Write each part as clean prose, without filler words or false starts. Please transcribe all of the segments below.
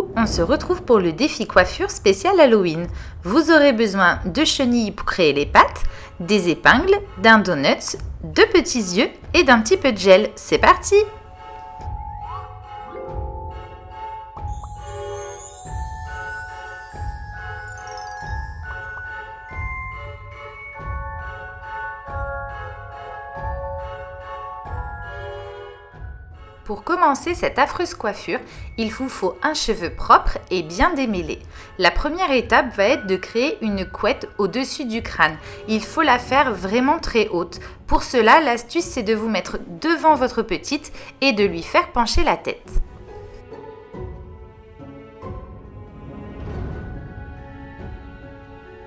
coup, on se retrouve pour le défi coiffure spécial Halloween. Vous aurez besoin de chenilles pour créer les pattes, des épingles, d'un donut, de petits yeux et d'un petit peu de gel. C'est parti! Pour commencer cette affreuse coiffure, il vous faut un cheveu propre et bien démêlé. La première étape va être de créer une couette au-dessus du crâne. Il faut la faire vraiment très haute. Pour cela, l'astuce c'est de vous mettre devant votre petite et de lui faire pencher la tête.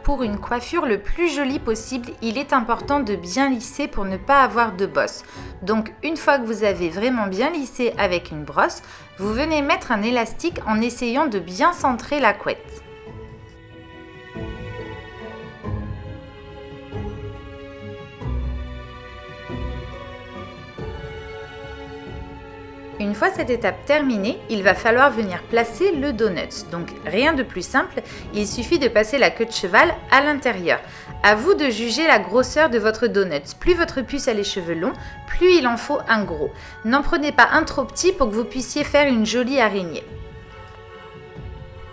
Pour une coiffure le plus jolie possible, il est important de bien lisser pour ne pas avoir de bosse. Donc une fois que vous avez vraiment bien lissé avec une brosse, vous venez mettre un élastique en essayant de bien centrer la couette. Une fois cette étape terminée, il va falloir venir placer le donut. Donc rien de plus simple, il suffit de passer la queue de cheval à l'intérieur. À vous de juger la grosseur de votre donut. Plus votre puce a les cheveux longs, plus il en faut un gros. N'en prenez pas un trop petit pour que vous puissiez faire une jolie araignée.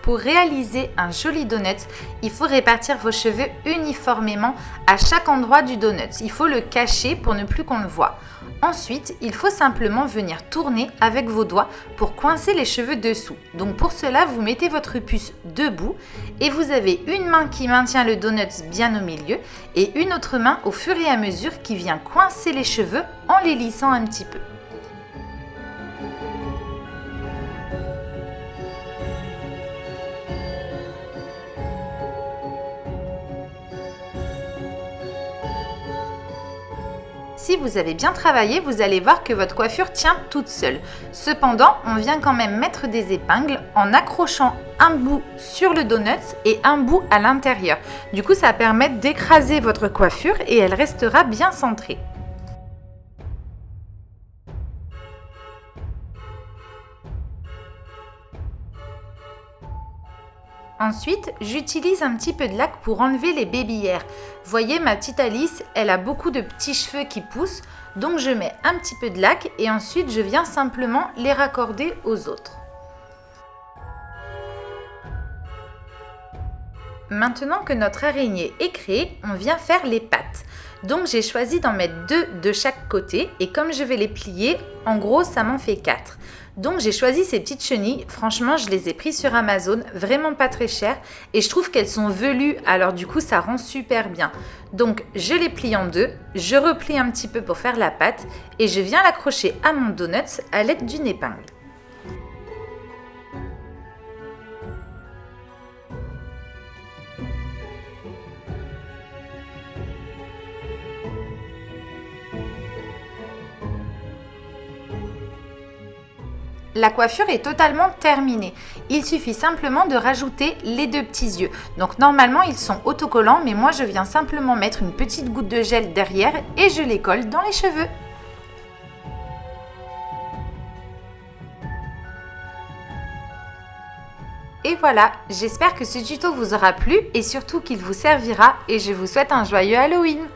Pour réaliser un joli donut, il faut répartir vos cheveux uniformément à chaque endroit du donut. Il faut le cacher pour ne plus qu'on le voie. Ensuite, il faut simplement venir tourner avec vos doigts pour coincer les cheveux dessous. Donc pour cela, vous mettez votre puce debout et vous avez une main qui maintient le donut bien au milieu et une autre main au fur et à mesure qui vient coincer les cheveux en les lissant un petit peu. Si vous avez bien travaillé, vous allez voir que votre coiffure tient toute seule. Cependant, on vient quand même mettre des épingles en accrochant un bout sur le donut et un bout à l'intérieur. Du coup, ça va permettre d'écraser votre coiffure et elle restera bien centrée. Ensuite, j'utilise un petit peu de lac pour enlever les babillères. Voyez, ma petite Alice, elle a beaucoup de petits cheveux qui poussent, donc je mets un petit peu de lac et ensuite je viens simplement les raccorder aux autres. Maintenant que notre araignée est créée, on vient faire les pattes. Donc j'ai choisi d'en mettre 2 de chaque côté et comme je vais les plier, en gros ça m'en fait 4. Donc j'ai choisi ces petites chenilles, franchement je les ai prises sur Amazon, vraiment pas très chères et je trouve qu'elles sont velues, alors du coup ça rend super bien. Donc je les plie en 2, je replie un petit peu pour faire la pâte et je viens l'accrocher à mon donut à l'aide d'une épingle. La coiffure est totalement terminée. Il suffit simplement de rajouter les 2 petits yeux. Donc normalement ils sont autocollants, mais moi je viens simplement mettre une petite goutte de gel derrière et je les colle dans les cheveux. Et voilà, j'espère que ce tuto vous aura plu et surtout qu'il vous servira et je vous souhaite un joyeux Halloween!